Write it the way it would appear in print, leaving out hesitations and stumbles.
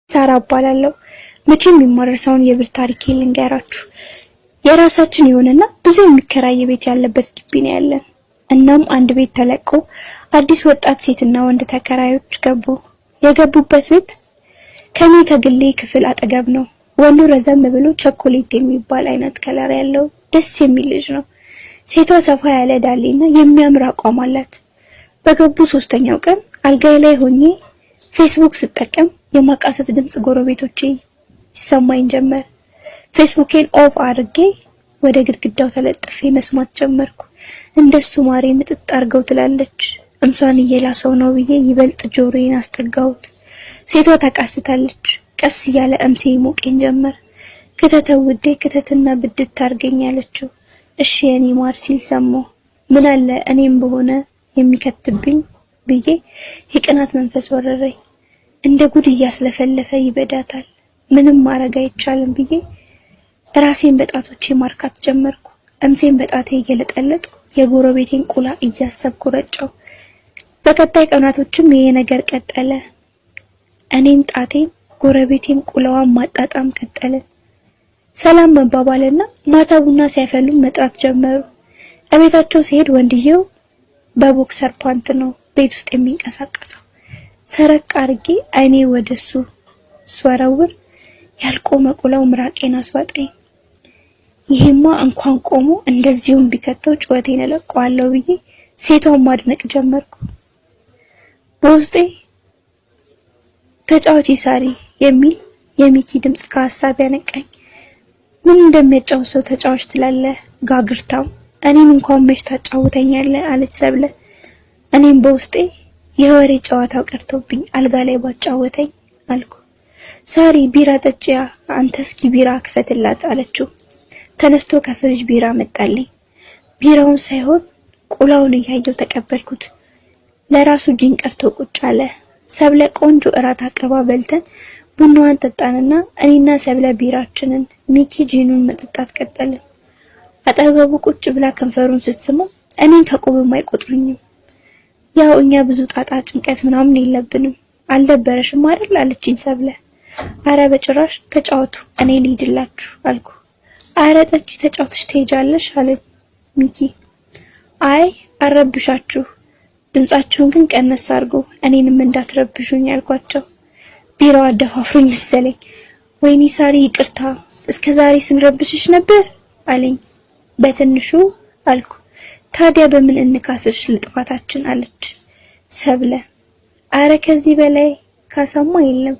ሳራ እባላለሁ። መቼም የማረሳውን የብር ታሪክ ልንገራችሁ። የራሳችን የሆነና ብዙ የሚከራይ ቤት ያለበት ግቢ ነው ያለን። እናም አንድ ቤት ተለቆ አዲስ ወጣት ሴትና ወንድ ተከራዮች ገቡ። የገቡበት ቤት ከኔ ከግሌ ክፍል አጠገብ ነው። ወንዱ ረዘም ብሎ ቸኮሌት የሚባል አይነት ከለር ያለው ደስ የሚል ልጅ ነው። ሴቷ ሰፋ ያለ ዳሌና የሚያምር አቋም አላት። በገቡ 3ኛው ቀን አልጋዬ ላይ ሆኜ ፌስቡክ ስጠቀም የማቃሰት ድምጽ ጎረቤቶቼ ይሰማኝ ጀመር። ፌስቡኬን ኦፍ አድርጌ ወደ ግድግዳው ተለጥፌ መስማት ጀመርኩ። እንደሱ ማሬ ምጥጥ አርገው ትላለች። እምሷን እየላሰው ነው ብዬ ይበልጥ ጆሮዬን አስጠጋሁት። ሴቷ ታቃስታለች። ቀስ እያለ እምሴ ይሞቀኝ ጀመር። ከተተው ውዴ ከተትና ብድት ታርገኛለችው። እሺ የኔ ማር ሲል ሰማሁ። ምን አለ እኔም በሆነ የሚከትብኝ ብዬ የቅናት መንፈስ ወረረኝ። እንደ ጉድ እያስለፈለፈ ይበዳታል። ምንም ማረግ አይቻልም ብዬ ራሴን በጣቶቼ ማርካት ጀመርኩ። እምሴን በጣቴ እየለጠለጥኩ የጎረቤቴን ቁላ እያሰብኩ ረጨው። በቀጣይ ቀናቶችም ይሄ ነገር ቀጠለ። እኔም ጣቴን ጎረቤቴም ቁላዋን ማጣጣም ቀጠልን። ሰላም መባባልና ማታ ቡና ሲያፈሉ መጥራት ጀመሩ። እቤታቸው ሲሄድ ወንድየው በቦክሰር ፓንት ነው ቤት ውስጥ የሚንቀሳቀሰው። ሰረቅ አርጌ አይኔ ወደሱ ስወረውር ያልቆመ ቁላው ምራቄን አስዋጠኝ። ይሄማ እንኳን ቆሞ እንደዚሁም ቢከተው ጩኸቴን እለቀዋለሁ ብዬ ሴቷን ማድነቅ ጀመርኩ። በውስጤ ተጫዋች ሳሪ የሚል የሚኪ ድምጽ ከሐሳብ ያነቃኝ። ምን እንደሚያጫውተው ተጫዋች ትላለህ ጋግርታም፣ እኔን እንኳን መች ታጫውተኛለህ አለች ሰብለ። እኔም በውስጤ የወሬ ጨዋታው ቀርቶብኝ አልጋ ላይ ባጫወተኝ አልኩ። ሳሪ ቢራ ጠጪያ፣ አንተ እስኪ ቢራ ክፈትላት አለችው። ተነስቶ ከፍሪጅ ቢራ መጣልኝ። ቢራውን ሳይሆን ቁላውን እያየው ተቀበልኩት። ለራሱ ጂን ቀርቶ ቁጭ አለ። ሰብለ ቆንጆ እራት አቅርባ በልተን ቡናዋን ጠጣንና እኔና ሰብለ ቢራችንን ሚኪ ጂኑን መጠጣት ቀጠልን። አጠገቡ ቁጭ ብላ ከንፈሩን ስትስመው እኔን ከቁብም አይቆጥሩኝም። ያው እኛ ብዙ ጣጣ ጭንቀት ምናምን የለብንም። አልደበረሽም አይደል አለችኝ ሰብለ። አረ በጭራሽ ተጫወቱ እኔ ልሂድላችሁ አልኩ። አረ ጠጪ ተጫውተሽ ትሄጃለሽ አለ ሚኪ። አይ አረብሻችሁ፣ ድምጻችሁን ግን ቀነስ አድርጉ እኔንም እንዳትረብሹኝ አልኳቸው። ቢራው አደፋፍሩኝ መሰለኝ። ወይኔ ሳሪ ይቅርታ እስከዛሬ ስንረብሽሽ ነበር አለኝ። በትንሹ አልኩ። ታዲያ በምን እንካስሽ ለጥፋታችን አለች ሰብለ። አረ ከዚህ በላይ ካሳማ የለም